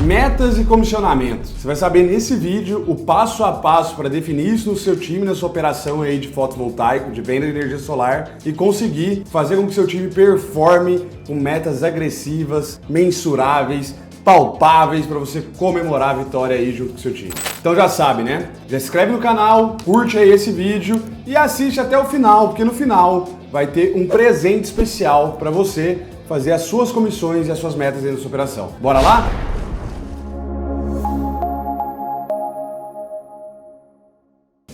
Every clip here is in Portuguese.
Metas e comissionamento. Você vai saber nesse vídeo o passo a passo para definir isso no seu time, na sua operação aí de fotovoltaico, de venda de energia solar e conseguir fazer com que seu time performe com metas agressivas, mensuráveis, palpáveis para você comemorar a vitória aí junto com o seu time. Então já sabe, né? Já se inscreve no canal, curte aí esse vídeo e assiste até o final, porque no final vai ter um presente especial para você fazer as suas comissões e as suas metas dentro da sua operação. Bora lá?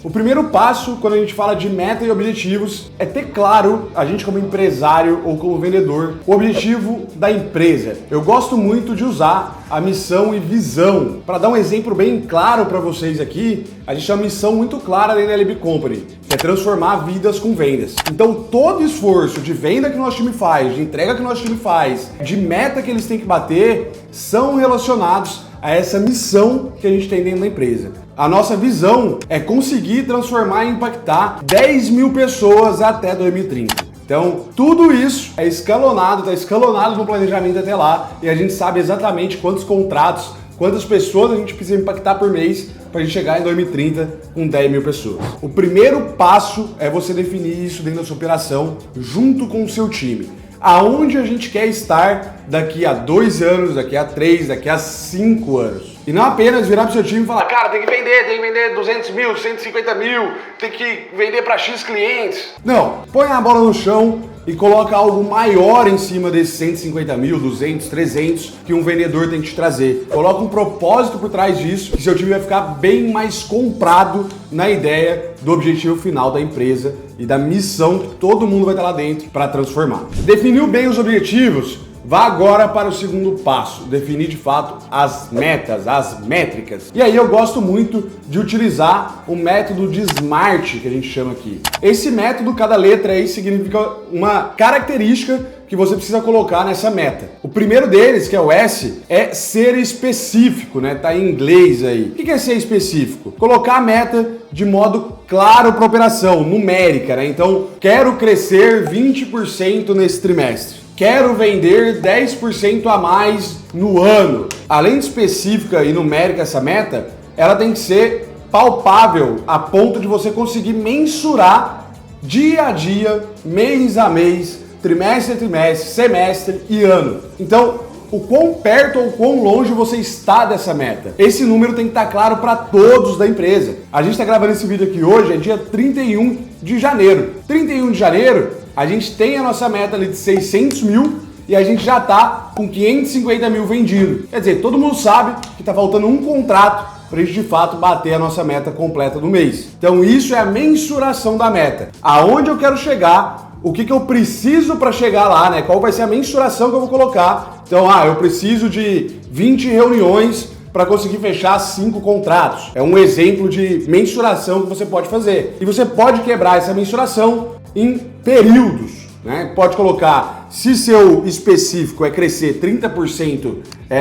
O primeiro passo, quando a gente fala de meta e objetivos, é ter claro, a gente como empresário ou como vendedor, o objetivo da empresa. Eu gosto muito de usar a missão e visão. Para dar um exemplo bem claro para vocês aqui, a gente tem uma missão muito clara da NLB Company, que é transformar vidas com vendas. Então todo esforço de venda que o nosso time faz, de entrega que o nosso time faz, de meta que eles têm que bater, são relacionados a essa missão que a gente tem dentro da empresa. A nossa visão é conseguir transformar e impactar 10 mil pessoas até 2030. Então, tudo isso é escalonado, está escalonado no planejamento até lá e a gente sabe exatamente quantos contratos, quantas pessoas a gente precisa impactar por mês para a gente chegar em 2030 com 10 mil pessoas. O primeiro passo é você definir isso dentro da sua operação junto com o seu time. Aonde a gente quer estar daqui a 2 anos, daqui a 3, daqui a 5 anos. E não apenas virar pro seu time e falar, cara, tem que vender 200 mil, 150 mil, tem que vender para X clientes. Não, põe a bola no chão e coloca algo maior em cima desses 150 mil, 200, 300 que um vendedor tem que te trazer. Coloca um propósito por trás disso, que seu time vai ficar bem mais comprado na ideia do objetivo final da empresa e da missão que todo mundo vai estar lá dentro para transformar. Definiu bem os objetivos? Vá agora para o segundo passo, definir de fato as metas, as métricas. E aí eu gosto muito de utilizar o método de SMART, que a gente chama aqui. Esse método, cada letra aí significa uma característica que você precisa colocar nessa meta. O primeiro deles, que é o S, é ser específico, né? Tá em inglês aí. O que é ser específico? Colocar a meta de modo claro para a operação, numérica, né? Então, quero crescer 20% nesse trimestre. Quero vender 10% a mais no ano. Além de específica e numérica essa meta, ela tem que ser palpável a ponto de você conseguir mensurar dia a dia, mês a mês, trimestre a trimestre, semestre e ano. Então, o quão perto ou quão longe você está dessa meta. Esse número tem que estar claro para todos da empresa. A gente está gravando esse vídeo aqui hoje, é dia 31 de janeiro. 31 de janeiro, a gente tem a nossa meta ali de 600 mil e a gente já está com 550 mil vendido. Quer dizer, todo mundo sabe que está faltando um contrato para a gente de fato bater a nossa meta completa do mês. Então isso é a mensuração da meta. Aonde eu quero chegar, o que eu preciso para chegar lá, né? Qual vai ser a mensuração que eu vou colocar. Então, eu preciso de 20 reuniões para conseguir fechar 5 contratos. É um exemplo de mensuração que você pode fazer. E você pode quebrar essa mensuração em períodos, né? Pode colocar, se seu específico é crescer 30%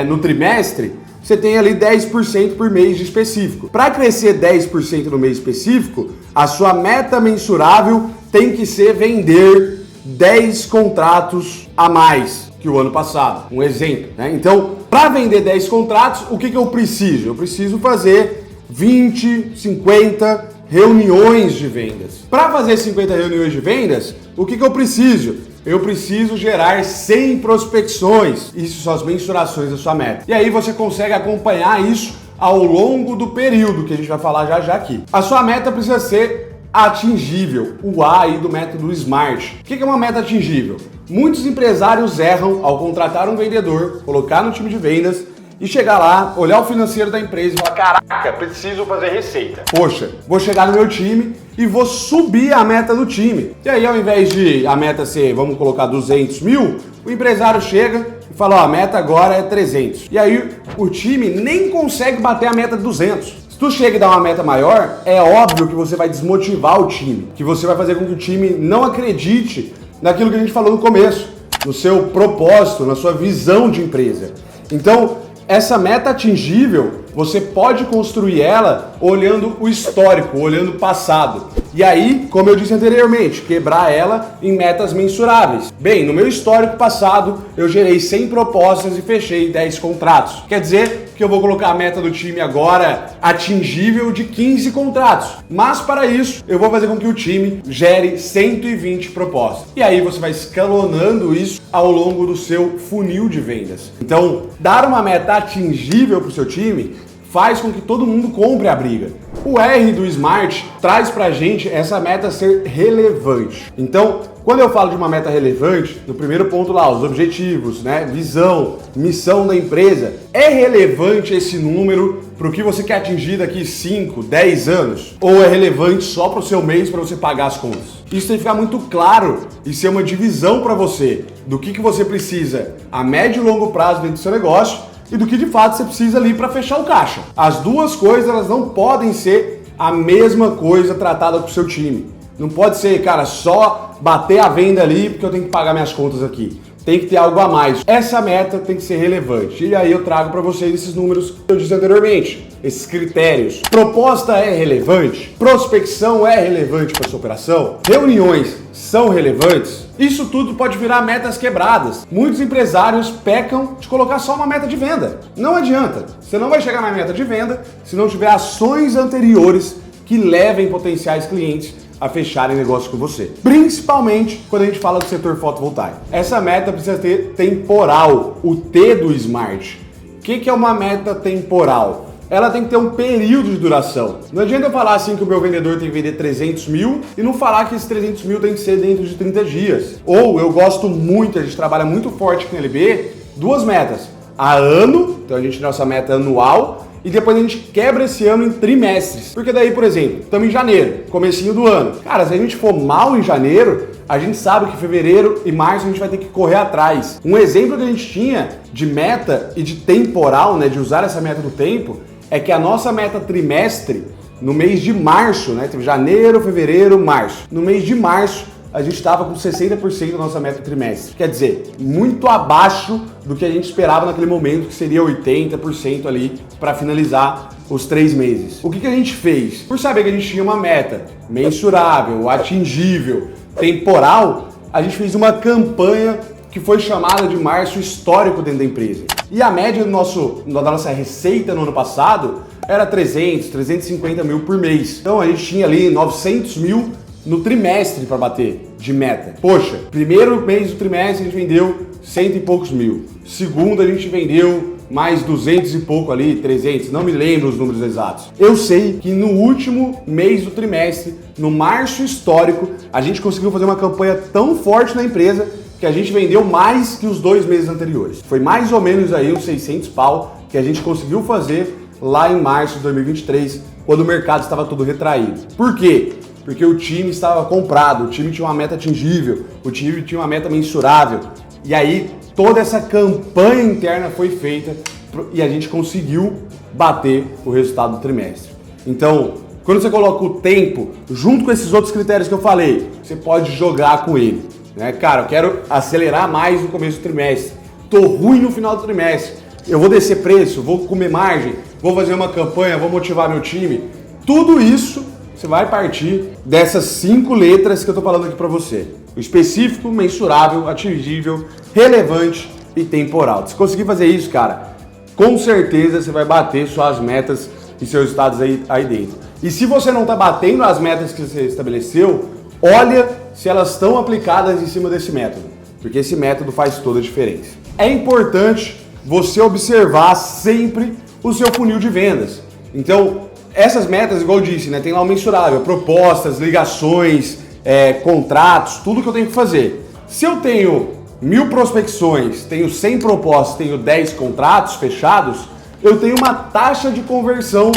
no trimestre, você tem ali 10% por mês de específico. Para crescer 10% no mês específico, a sua meta mensurável tem que ser vender 10 contratos a mais que o ano passado. Um exemplo, né? Então, para vender 10 contratos, o que eu preciso? Eu preciso fazer 20, 50 reuniões de vendas. Para fazer 50 reuniões de vendas, o que eu preciso? Eu preciso gerar 100 prospecções. Isso são as mensurações da sua meta. E aí você consegue acompanhar isso ao longo do período, que a gente vai falar já aqui. A sua meta precisa ser atingível, o A aí do método SMART. O que é uma meta atingível? Muitos empresários erram ao contratar um vendedor, colocar no time de vendas e chegar lá, olhar o financeiro da empresa e falar, caraca, preciso fazer receita. Poxa, vou chegar no meu time e vou subir a meta do time. E aí, ao invés de a meta ser, vamos colocar 200 mil, o empresário chega e fala, a meta agora é 300. E aí, o time nem consegue bater a meta de 200. Se tu chega e dá uma meta maior, é óbvio que você vai desmotivar o time, que você vai fazer com que o time não acredite naquilo que a gente falou no começo, no seu propósito, na sua visão de empresa. Então, essa meta atingível, você pode construir ela olhando o histórico, olhando o passado. E aí, como eu disse anteriormente, quebrar ela em metas mensuráveis. Bem, no meu histórico passado, eu gerei 100 propostas e fechei 10 contratos. Quer dizer que eu vou colocar a meta do time agora atingível de 15 contratos. Mas para isso, eu vou fazer com que o time gere 120 propostas. E aí você vai escalonando isso ao longo do seu funil de vendas. Então, dar uma meta atingível para o seu time faz com que todo mundo compre a briga. O R do Smart traz pra gente essa meta ser relevante. Então, quando eu falo de uma meta relevante, no primeiro ponto lá, os objetivos, né, visão, missão da empresa, é relevante esse número para o que você quer atingir daqui 5, 10 anos? Ou é relevante só para o seu mês para você pagar as contas? Isso tem que ficar muito claro e ser uma divisão para você do que você precisa a médio e longo prazo dentro do seu negócio e do que de fato você precisa ali para fechar o caixa. As duas coisas elas não podem ser a mesma coisa tratada com o seu time. Não pode ser, cara, só bater a venda ali porque eu tenho que pagar minhas contas aqui. Tem que ter algo a mais. Essa meta tem que ser relevante. E aí eu trago para vocês esses números que eu disse anteriormente, esses critérios. Proposta é relevante? Prospecção é relevante para sua operação? Reuniões são relevantes? Isso tudo pode virar metas quebradas. Muitos empresários pecam de colocar só uma meta de venda. Não adianta. Você não vai chegar na meta de venda se não tiver ações anteriores que levem potenciais clientes a fecharem negócio com você. Principalmente quando a gente fala do setor fotovoltaico. Essa meta precisa ter temporal, o T do Smart. O que é uma meta temporal? Ela tem que ter um período de duração. Não adianta eu falar assim que o meu vendedor tem que vender 300 mil e não falar que esses 300 mil tem que ser dentro de 30 dias. Ou eu gosto muito, a gente trabalha muito forte aqui na LB, duas metas. A ano, então a gente tem nossa meta anual, e depois a gente quebra esse ano em trimestres. Porque daí, por exemplo, estamos em janeiro, comecinho do ano. Cara, se a gente for mal em janeiro, a gente sabe que fevereiro e março a gente vai ter que correr atrás. Um exemplo que a gente tinha de meta e de temporal, né, de usar essa meta do tempo, é que a nossa meta trimestre, no mês de março, né, teve janeiro, fevereiro, março. No mês de março, a gente estava com 60% da nossa meta trimestre. Quer dizer, muito abaixo do que a gente esperava naquele momento, que seria 80% ali para finalizar os 3 meses. O que a gente fez? Por saber que a gente tinha uma meta mensurável, atingível, temporal, a gente fez uma campanha que foi chamada de março histórico dentro da empresa. E a média da nossa receita no ano passado era 300, 350 mil por mês. Então a gente tinha ali 900 mil no trimestre para bater de meta. Poxa, primeiro mês do trimestre a gente vendeu 100 e poucos mil. Segundo a gente vendeu mais 200 e pouco ali, 300, não me lembro os números exatos. Eu sei que no último mês do trimestre, no março histórico, a gente conseguiu fazer uma campanha tão forte na empresa que a gente vendeu mais que os 2 meses anteriores. Foi mais ou menos aí uns 600 pau que a gente conseguiu fazer lá em março de 2023, quando o mercado estava todo retraído. Por quê? Porque o time estava comprado, o time tinha uma meta atingível, o time tinha uma meta mensurável. E aí toda essa campanha interna foi feita e a gente conseguiu bater o resultado do trimestre. Então, quando você coloca o tempo junto com esses outros critérios que eu falei, você pode jogar com ele. Né? Cara, eu quero acelerar mais no começo do trimestre, tô ruim no final do trimestre, eu vou descer preço, vou comer margem, vou fazer uma campanha, vou motivar meu time. Tudo isso você vai partir dessas 5 letras que eu tô falando aqui para você. O específico, mensurável, atingível, relevante e temporal. Se conseguir fazer isso, cara, com certeza você vai bater suas metas e seus resultados aí dentro. E se você não tá batendo as metas que você estabeleceu, olha se elas estão aplicadas em cima desse método, porque esse método faz toda a diferença. É importante você observar sempre o seu funil de vendas. Então, essas metas, igual eu disse, né, tem lá o mensurável, propostas, ligações, contratos, tudo que eu tenho que fazer. Se eu tenho 1000 prospecções, tenho 100 propostas, tenho 10 contratos fechados, eu tenho uma taxa de conversão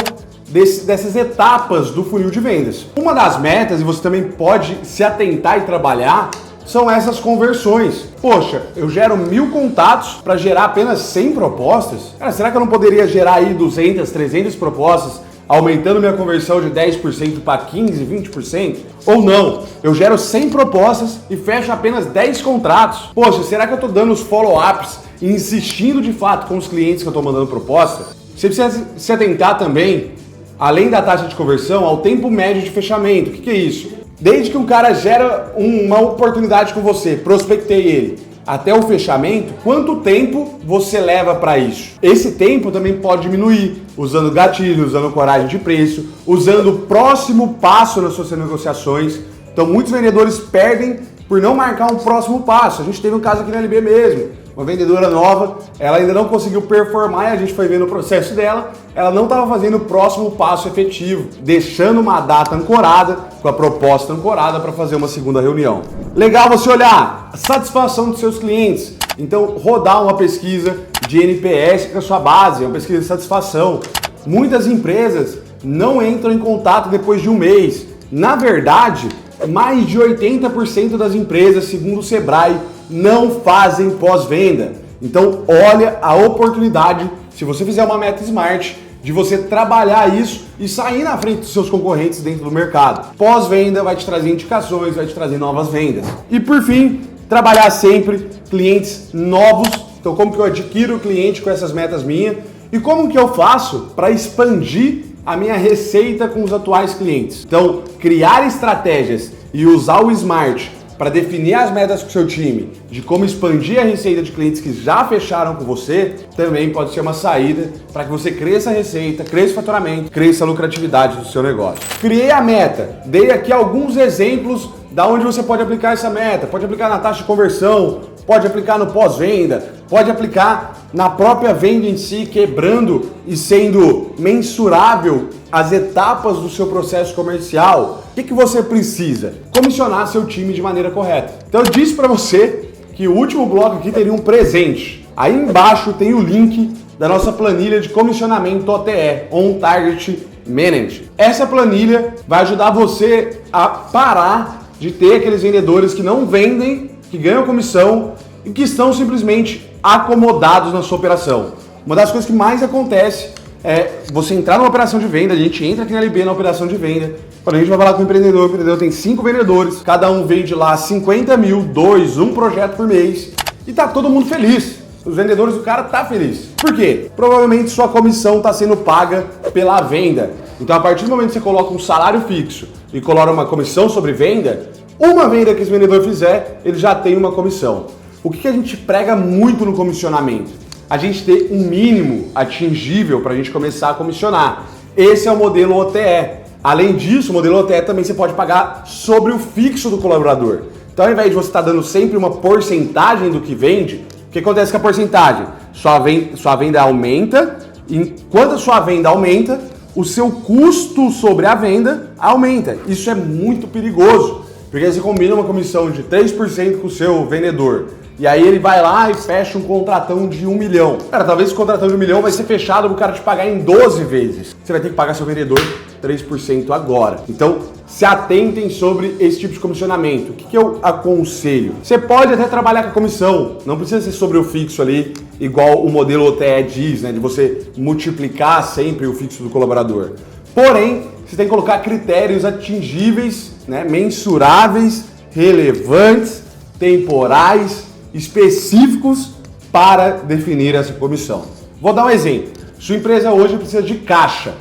dessas etapas do funil de vendas. Uma das metas, e você também pode se atentar e trabalhar, são essas conversões. Poxa, eu gero 1000 contatos para gerar apenas 100 propostas? Cara, será que eu não poderia gerar aí 200, 300 propostas, aumentando minha conversão de 10% para 15%, 20%? Ou não, eu gero 100 propostas e fecho apenas 10 contratos. Poxa, será que eu estou dando os follow-ups e insistindo de fato com os clientes que eu estou mandando proposta? Você precisa se atentar também, além da taxa de conversão, ao tempo médio de fechamento. O que é isso? Desde que um cara gera uma oportunidade com você, prospectei ele, até o fechamento, quanto tempo você leva para isso? Esse tempo também pode diminuir, usando gatilho, usando coragem de preço, usando o próximo passo nas suas negociações. Então muitos vendedores perdem por não marcar um próximo passo. A gente teve um caso aqui na LB mesmo. Uma vendedora nova, ela ainda não conseguiu performar e a gente foi vendo o processo dela, ela não estava fazendo o próximo passo efetivo, deixando uma data ancorada, com a proposta ancorada para fazer uma segunda reunião. Legal você olhar a satisfação dos seus clientes, então rodar uma pesquisa de NPS com a sua base, uma pesquisa de satisfação. Muitas empresas não entram em contato depois de um mês. Na verdade, mais de 80% das empresas, segundo o Sebrae, não fazem pós-venda. Então, olha a oportunidade, se você fizer uma meta Smart, de você trabalhar isso e sair na frente dos seus concorrentes dentro do mercado. Pós-venda vai te trazer indicações, vai te trazer novas vendas. E por fim, trabalhar sempre clientes novos. Então, como que eu adquiro o cliente com essas metas minhas? E como que eu faço para expandir a minha receita com os atuais clientes? Então, criar estratégias e usar o Smart para definir as metas com o seu time, de como expandir a receita de clientes que já fecharam com você, também pode ser uma saída para que você cresça a receita, cresça o faturamento, cresça a lucratividade do seu negócio. Criei a meta, dei aqui alguns exemplos da onde você pode aplicar essa meta. Pode aplicar na taxa de conversão, pode aplicar no pós-venda, pode aplicar na própria venda em si, quebrando e sendo mensurável as etapas do seu processo comercial. O que você precisa? Comissionar seu time de maneira correta. Então eu disse para você que o último bloco aqui teria um presente. Aí embaixo tem o link da nossa planilha de comissionamento OTE, On Target Manage. Essa planilha vai ajudar você a parar de ter aqueles vendedores que não vendem, que ganham comissão e que estão simplesmente acomodados na sua operação. Uma das coisas que mais acontece é você entrar numa operação de venda, a gente entra aqui na LB na operação de venda, quando a gente vai falar com o empreendedor tem 5 vendedores, cada um vende lá 50 mil, 2, um projeto por mês e tá todo mundo feliz. Os vendedores do cara tá feliz. Por quê? Provavelmente sua comissão está sendo paga pela venda. Então a partir do momento que você coloca um salário fixo e coloca uma comissão sobre venda, uma venda que esse vendedor fizer, ele já tem uma comissão. O que a gente prega muito no comissionamento? A gente ter um mínimo atingível para a gente começar a comissionar. Esse é o modelo OTE. Além disso, o modelo OTE também você pode pagar sobre o fixo do colaborador. Então, ao invés de você estar dando sempre uma porcentagem do que vende, o que acontece com a porcentagem? Sua venda aumenta, e enquanto a sua venda aumenta, o seu custo sobre a venda aumenta. Isso é muito perigoso, porque você combina uma comissão de 3% com o seu vendedor, e aí ele vai lá e fecha um contratão de 1 milhão. Cara, talvez esse contratão de 1 milhão vai ser fechado para o cara te pagar em 12 vezes. Você vai ter que pagar seu vendedor 3% agora. Então, se atentem sobre esse tipo de comissionamento. O que eu aconselho? Você pode até trabalhar com a comissão, não precisa ser sobre o fixo ali, igual o modelo OTE diz, né? De você multiplicar sempre o fixo do colaborador. Porém, você tem que colocar critérios atingíveis, né? Mensuráveis, relevantes, temporais, específicos para definir essa comissão. Vou dar um exemplo. Sua empresa hoje precisa de caixa,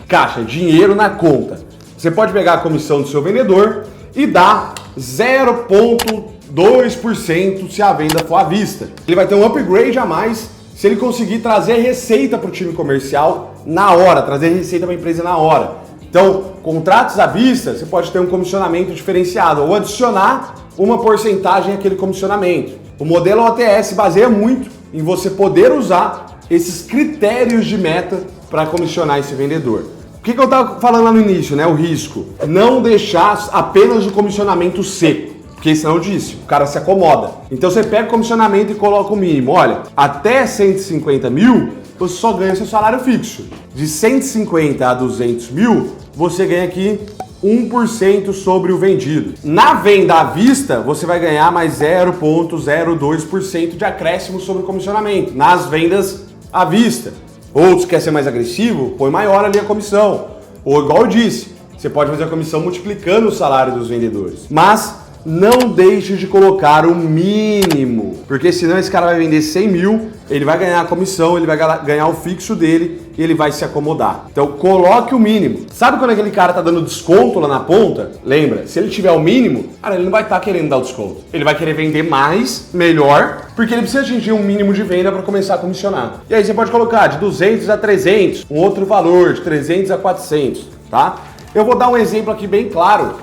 dinheiro na conta. Você pode pegar a comissão do seu vendedor e dar 0,2% se a venda for à vista. Ele vai ter um upgrade a mais se ele conseguir trazer receita para o time comercial na hora, trazer receita para a empresa na hora. Então, contratos à vista, você pode ter um comissionamento diferenciado ou adicionar uma porcentagem àquele comissionamento. O modelo OTE se baseia muito em você poder usar esses critérios de meta para comissionar esse vendedor. O que eu estava falando lá no início, né? O risco. Não deixar apenas o comissionamento seco, porque senão eu disse, o cara se acomoda. Então você pega o comissionamento e coloca o mínimo. Olha, até 150 mil, você só ganha seu salário fixo. De 150 a 200 mil, você ganha aqui 1% sobre o vendido. Na venda à vista, você vai ganhar mais 0,02% de acréscimo sobre o comissionamento, nas vendas à vista. Ou se quer ser mais agressivo, põe maior ali a comissão. Ou igual eu disse, você pode fazer a comissão multiplicando o salário dos vendedores. Mas não deixe de colocar o mínimo, porque senão esse cara vai vender 100 mil ele vai ganhar a comissão, ele vai ganhar o fixo dele e ele vai se acomodar. Então coloque o mínimo. Sabe quando aquele cara tá dando desconto lá na ponta? Lembra, se ele tiver o mínimo, cara, ele não vai estar querendo dar o desconto. Ele vai querer vender mais, melhor, porque ele precisa atingir um mínimo de venda para começar a comissionar. E aí você pode colocar de 200 a 300, um outro valor, de 300 a 400, tá? Eu vou dar um exemplo aqui bem claro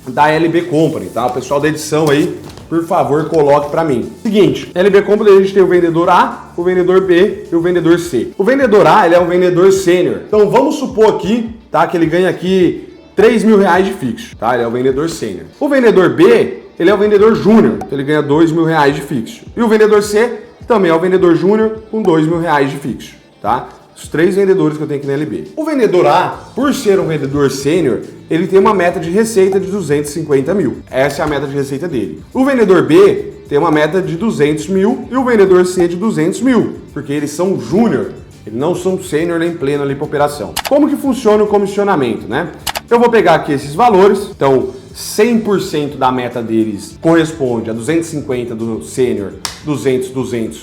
da LB Company, tá? O pessoal da edição aí, por favor, coloque para mim. Seguinte, LB Company, a gente tem o vendedor A, o vendedor B e o vendedor C. O vendedor A, ele é um vendedor sênior. Então vamos supor aqui, tá, que ele ganha aqui R$3.000 de fixo, tá? Ele é o vendedor sênior. O vendedor B, ele é o vendedor júnior, então ele ganha R$2.000 de fixo. E o vendedor C também é o vendedor júnior com R$2.000 de fixo, tá? Os 3 vendedores que eu tenho aqui na LB. O vendedor A, por ser um vendedor sênior, ele tem uma meta de receita de 250 mil. Essa é a meta de receita dele. O vendedor B tem uma meta de 200 mil e o vendedor C de 200 mil, porque eles são júnior, eles não são sênior nem pleno ali para operação. Como que funciona o comissionamento, né? Eu vou pegar aqui esses valores, então 100% da meta deles corresponde a 250 do sênior, 200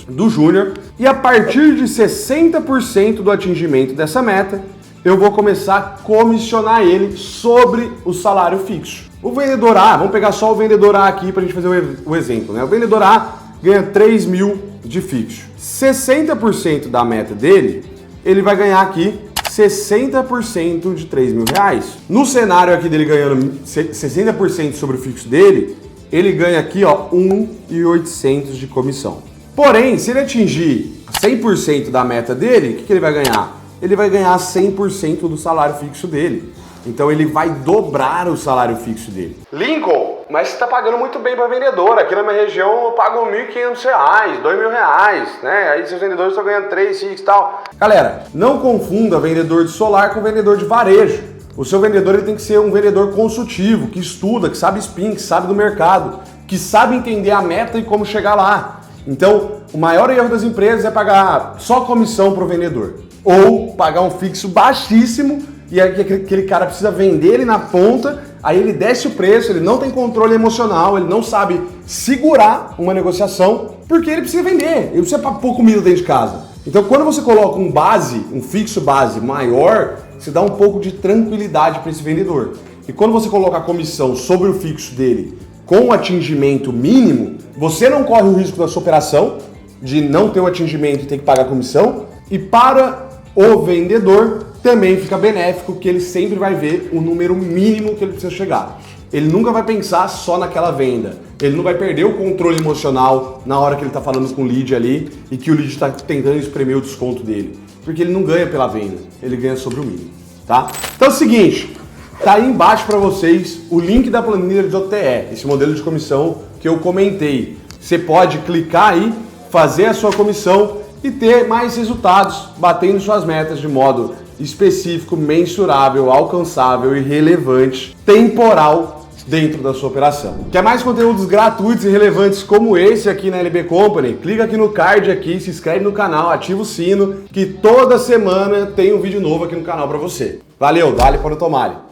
do júnior, e a partir de 60% do atingimento dessa meta, eu vou começar a comissionar ele sobre o salário fixo. O vendedor A, vamos pegar só o vendedor A aqui para a gente fazer o exemplo, né? O vendedor A ganha 3 mil de fixo. 60% da meta dele, ele vai ganhar aqui 60% de R$3.000. No cenário aqui dele ganhando 60% sobre o fixo dele, ele ganha aqui, ó, 1.800 de comissão. Porém, se ele atingir 100% da meta dele, o que ele vai ganhar? Ele vai ganhar 100% do salário fixo dele. Então ele vai dobrar o salário fixo dele. Lincoln, mas você está pagando muito bem para vendedor. Aqui na minha região eu pago R$1.500, R$2.000, né? Aí seus vendedores estão ganhando 3, 6 e tal. Galera, não confunda vendedor de solar com vendedor de varejo. O seu vendedor ele tem que ser um vendedor consultivo, que estuda, que sabe spin, que sabe do mercado, que sabe entender a meta e como chegar lá. Então, o maior erro das empresas é pagar só comissão para o vendedor. Ou pagar um fixo baixíssimo e aí aquele cara precisa vender ele na ponta, aí ele desce o preço, ele não tem controle emocional, ele não sabe segurar uma negociação, porque ele precisa vender, ele precisa pôr comida dentro de casa. Então quando você coloca um fixo base maior, você dá um pouco de tranquilidade para esse vendedor. E quando você coloca a comissão sobre o fixo dele com o atingimento mínimo, você não corre o risco da sua operação, de não ter o atingimento e ter que pagar a comissão, e para o vendedor também fica benéfico, que ele sempre vai ver o número mínimo que ele precisa chegar. Ele nunca vai pensar só naquela venda. Ele não vai perder o controle emocional na hora que ele está falando com o lead ali e que o lead está tentando espremer o desconto dele. Porque ele não ganha pela venda, ele ganha sobre o mínimo, tá? Então é o seguinte, tá aí embaixo para vocês o link da planilha de OTE, esse modelo de comissão que eu comentei. Você pode clicar aí, fazer a sua comissão e ter mais resultados, batendo suas metas de modo específico, mensurável, alcançável e relevante, temporal dentro da sua operação. Quer mais conteúdos gratuitos e relevantes como esse aqui na LB Company? Clica aqui no card aqui, se inscreve no canal, ativa o sino, que toda semana tem um vídeo novo aqui no canal para você. Valeu, dale para o tomate.